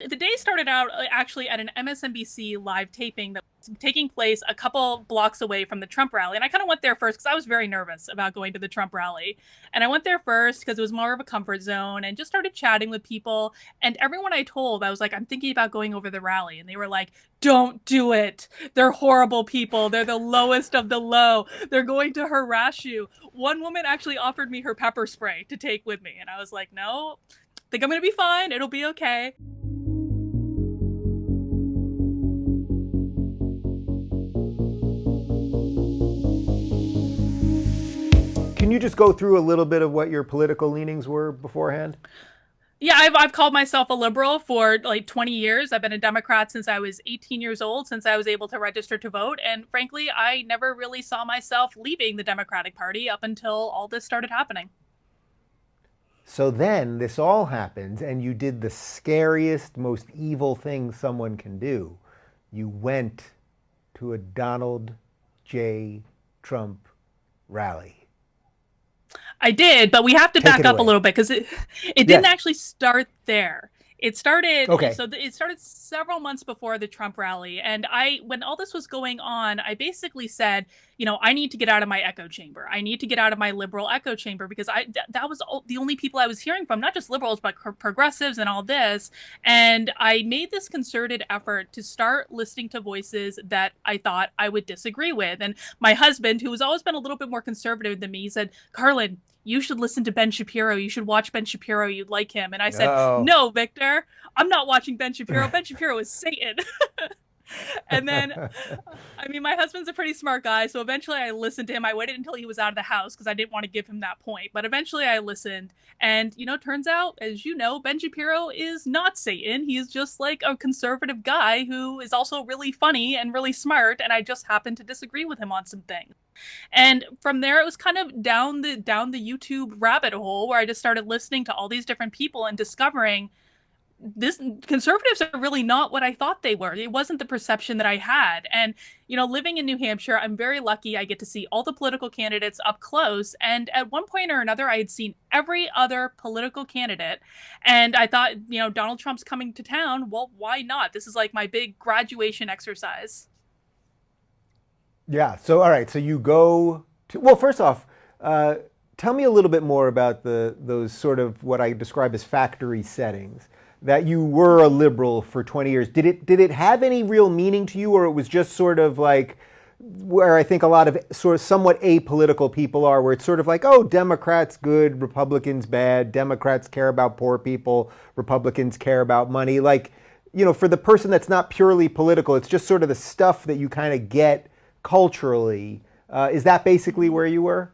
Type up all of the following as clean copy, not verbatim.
The day started out actually at an MSNBC live taping that was taking place a couple blocks away from the Trump rally. And I kind of went there first because I was very nervous about going to the Trump rally. And I went there first because it was more of a comfort zone and just started chatting with people. And everyone I told, I was like, I'm thinking about going over the rally. And they were like, don't do it. They're horrible people. They're the lowest of the low. They're going to harass you. One woman actually offered me her pepper spray to take with me. And I was like, no, I think I'm going to be fine. It'll be okay. Can you just go through a little bit of what your political leanings were beforehand? Yeah, I've called myself a liberal for like 20 years. I've been a Democrat since I was 18 years old, since I was able to register to vote. And frankly, I never really saw myself leaving the Democratic Party up until all this started happening. So then this all happens, and you did the scariest, most evil thing someone can do. You went to a Donald J. Trump rally. I did, but we have to Take back it up a away. little bit because it didn't Yes. actually start there. It started Okay. so it started several months before the Trump rally, and I when all this was going on, I basically said, I need to get out of my echo chamber. I need to get out of my liberal echo chamber because that was the only people I was hearing from, not just liberals but progressives and all this. And I made this concerted effort to start listening to voices that I thought I would disagree with. And my husband, who has always been a little bit more conservative than me, he said, Karlyn, you should listen to Ben Shapiro. You should watch Ben Shapiro. You'd like him. And I said, Oh. no, Victor, I'm not watching Ben Shapiro. Ben Shapiro is Satan. And then, I mean, my husband's a pretty smart guy. So eventually I listened to him. I waited until he was out of the house because I didn't want to give him that point. But eventually I listened. And, turns out, as you know, Ben Shapiro is not Satan. He's just like a conservative guy who is also really funny and really smart. And I just happened to disagree with him on some things. And from there, it was kind of down the YouTube rabbit hole where I just started listening to all these different people and discovering this conservatives are really not what I thought they were. It wasn't the perception that I had. And, living in New Hampshire, I'm very lucky. I get to see all the political candidates up close. And at one point or another, I had seen every other political candidate. And I thought, Donald Trump's coming to town. Well, why not? This is like my big graduation exercise. Yeah. So, all right. So you go to, well, first off, tell me a little bit more about those sort of what I describe as factory settings. That you were a liberal for 20 years. Did it have any real meaning to you, or it was just sort of like where I think a lot of sort of somewhat apolitical people are, where it's sort of like, oh, Democrats good, Republicans bad, Democrats care about poor people, Republicans care about money. Like, for the person that's not purely political, it's just sort of the stuff that you kind of get culturally. Is that basically where you were?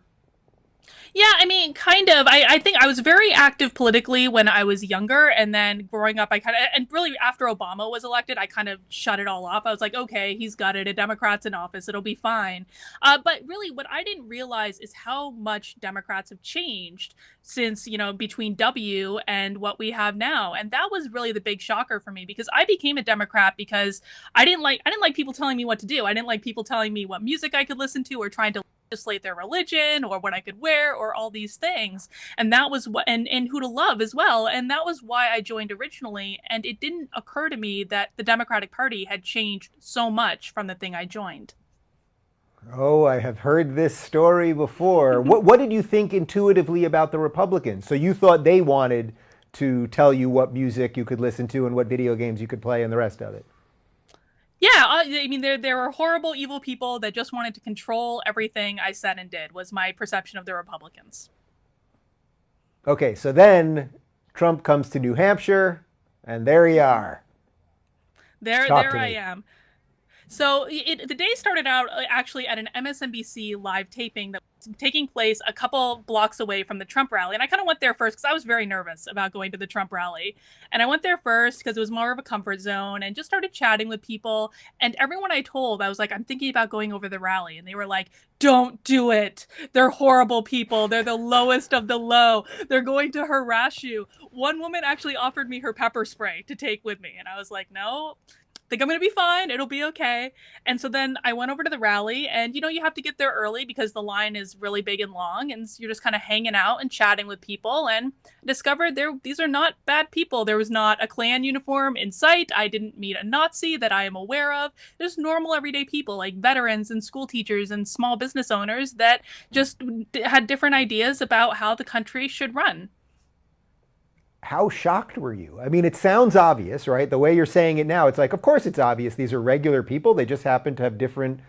Yeah, I mean, kind of. I think I was very active politically when I was younger. And then growing up, and really after Obama was elected, I kind of shut it all off. I was like, okay, he's got it. A Democrat's in office. It'll be fine. But really, what I didn't realize is how much Democrats have changed since, between W and what we have now. And that was really the big shocker for me because I became a Democrat because I didn't like people telling me what to do. I didn't like people telling me what music I could listen to or trying to legislate their religion or what I could wear or all these things. And that was what, and who to love as well. And that was why I joined originally. And it didn't occur to me that the Democratic Party had changed so much from the thing I joined. Oh, I have heard this story before. What did you think intuitively about the Republicans? So you thought they wanted to tell you what music you could listen to and what video games you could play and the rest of it. Yeah, I mean, there were horrible, evil people that just wanted to control everything I said and did, was my perception of the Republicans. Okay, so then Trump comes to New Hampshire, and there you are. There, Talk there to I me. am. So the day started out actually at an MSNBC live taping that was taking place a couple blocks away from the Trump rally. And I kind of went there first because I was very nervous about going to the Trump rally. And I went there first because it was more of a comfort zone and just started chatting with people. And everyone I told, I was like, I'm thinking about going over the rally. And they were like, don't do it. They're horrible people. They're the lowest of the low. They're going to harass you. One woman actually offered me her pepper spray to take with me. And I was like, no, think I'm going to be fine. It'll be okay. And so then I went over to the rally, and you have to get there early because the line is really big and long, and you're just kind of hanging out and chatting with people, and discovered these are not bad people. There was not a Klan uniform in sight. I didn't meet a Nazi that I am aware of. There's normal everyday people like veterans and school teachers and small business owners that just had different ideas about how the country should run. How shocked were you? I mean, it sounds obvious, right? The way you're saying it now, it's like, of course it's obvious. These are regular people. They just happen to have different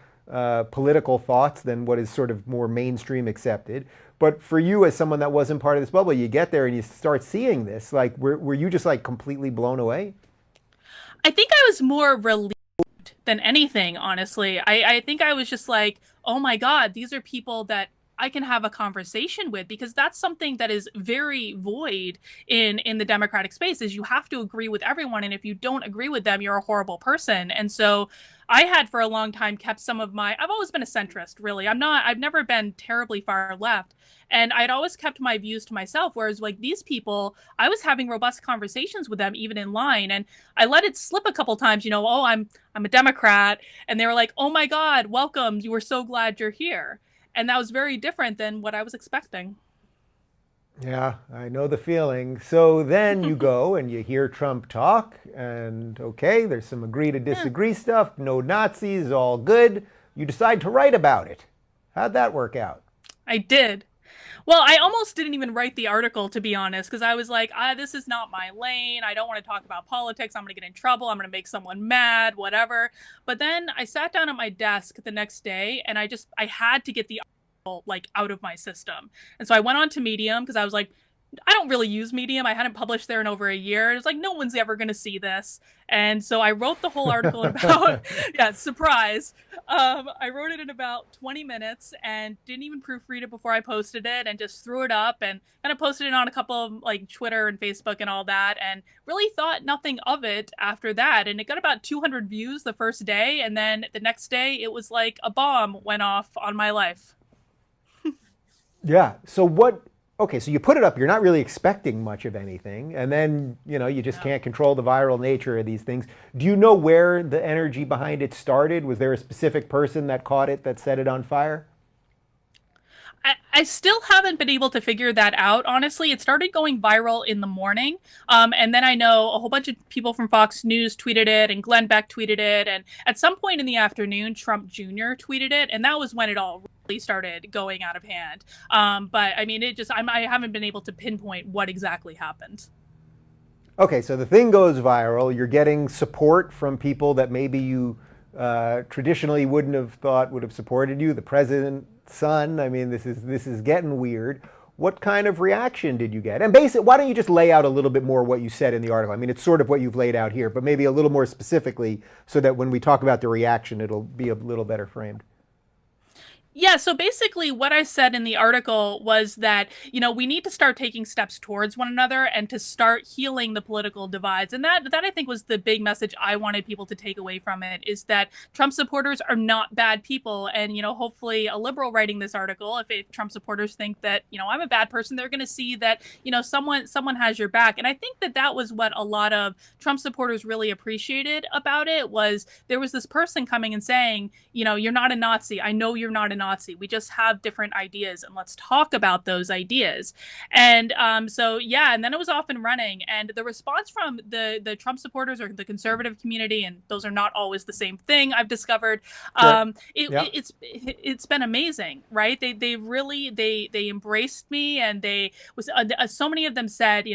political thoughts than what is sort of more mainstream accepted. But for you, as someone that wasn't part of this bubble, you get there and you start seeing this. Like, were you just like completely blown away? I think I was more relieved than anything, honestly. I think I was just like, oh my God, these are people that I can have a conversation with, because that's something that is very void in the Democratic space, is you have to agree with everyone. And if you don't agree with them, you're a horrible person. And so I had for a long time kept I've always been a centrist, really. I've never been terribly far left. And I'd always kept my views to myself. Whereas like these people, I was having robust conversations with them, even in line. And I let it slip a couple times, oh, I'm a Democrat. And they were like, oh my God, welcome. You were so glad you're here. And that was very different than what I was expecting. Yeah, I know the feeling. So then you go and you hear Trump talk, and okay, there's some agree to disagree stuff, no Nazis, all good. You decide to write about it. How'd that work out? I did. Well, I almost didn't even write the article, to be honest, because I was like, this is not my lane. I don't want to talk about politics. I'm going to get in trouble. I'm going to make someone mad, whatever. But then I sat down at my desk the next day, and I had to get the article like out of my system. And so I went on to Medium, because I was like, I don't really use Medium. I hadn't published there in over a year. It was like, no one's ever going to see this. And so I wrote the whole article in about, yeah, surprise. I wrote it in about 20 minutes and didn't even proofread it before I posted it, and just threw it up and kind of posted it on a couple of like Twitter and Facebook and all that, and really thought nothing of it after that. And it got about 200 views the first day. And then the next day it was like a bomb went off on my life. Yeah. Okay, so you put it up, you're not really expecting much of anything, and then, you just can't control the viral nature of these things. Do you know where the energy behind it started? Was there a specific person that caught it, that set it on fire? I still haven't been able to figure that out, honestly. It started going viral in the morning. And then I know a whole bunch of people from Fox News tweeted it, and Glenn Beck tweeted it. And at some point in the afternoon, Trump Jr. tweeted it. And that was when it all really started going out of hand. But I mean, I haven't been able to pinpoint what exactly happened. Okay, so the thing goes viral. You're getting support from people that maybe you traditionally wouldn't have thought would have supported you. The president's son. I mean, this is getting weird. What kind of reaction did you get? And why don't you just lay out a little bit more what you said in the article? I mean, it's sort of what you've laid out here, but maybe a little more specifically, so that when we talk about the reaction, it'll be a little better framed. Yeah, so basically what I said in the article was that, we need to start taking steps towards one another and to start healing the political divides. And that I think was the big message I wanted people to take away from it, is that Trump supporters are not bad people. And, hopefully a liberal writing this article, if Trump supporters think that, I'm a bad person, they're going to see that, someone has your back. And I think that was what a lot of Trump supporters really appreciated about it, was there was this person coming and saying, you're not a Nazi. I know you're not a Nazi. We just have different ideas, and let's talk about those ideas. And so, yeah, and then it was off and running. And the response from the Trump supporters, or the conservative community, and those are not always the same thing, I've discovered, Sure. it's been amazing, right? They really embraced me, and so many of them said,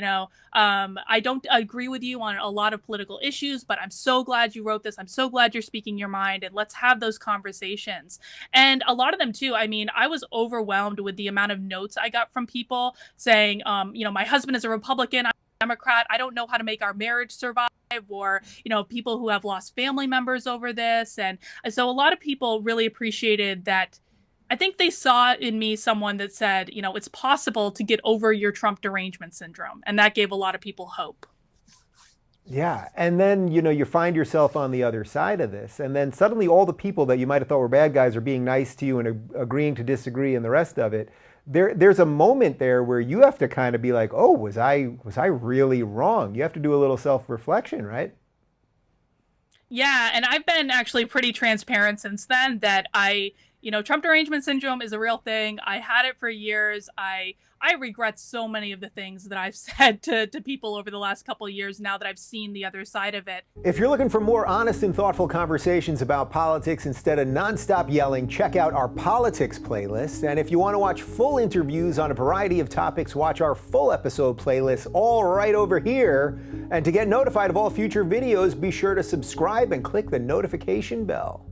I don't agree with you on a lot of political issues, but I'm so glad you wrote this. I'm so glad you're speaking your mind, and let's have those conversations. And a lot of them too. I mean, I was overwhelmed with the amount of notes I got from people saying, my husband is a Republican, I'm a Democrat. I don't know how to make our marriage survive. Or, people who have lost family members over this. And so a lot of people really appreciated that. I think they saw in me someone that said, it's possible to get over your Trump derangement syndrome. And that gave a lot of people hope. Yeah, and then, you find yourself on the other side of this, and then suddenly all the people that you might have thought were bad guys are being nice to you and agreeing to disagree and the rest of it. There's a moment there where you have to kind of be like, oh, was I really wrong? You have to do a little self-reflection, right? Yeah, and I've been actually pretty transparent since then that Trump derangement syndrome is a real thing. I had it for years. I regret so many of the things that I've said to people over the last couple of years now that I've seen the other side of it. If you're looking for more honest and thoughtful conversations about politics instead of nonstop yelling, check out our politics playlist. And if you want to watch full interviews on a variety of topics, watch our full episode playlist all right over here. And to get notified of all future videos, be sure to subscribe and click the notification bell.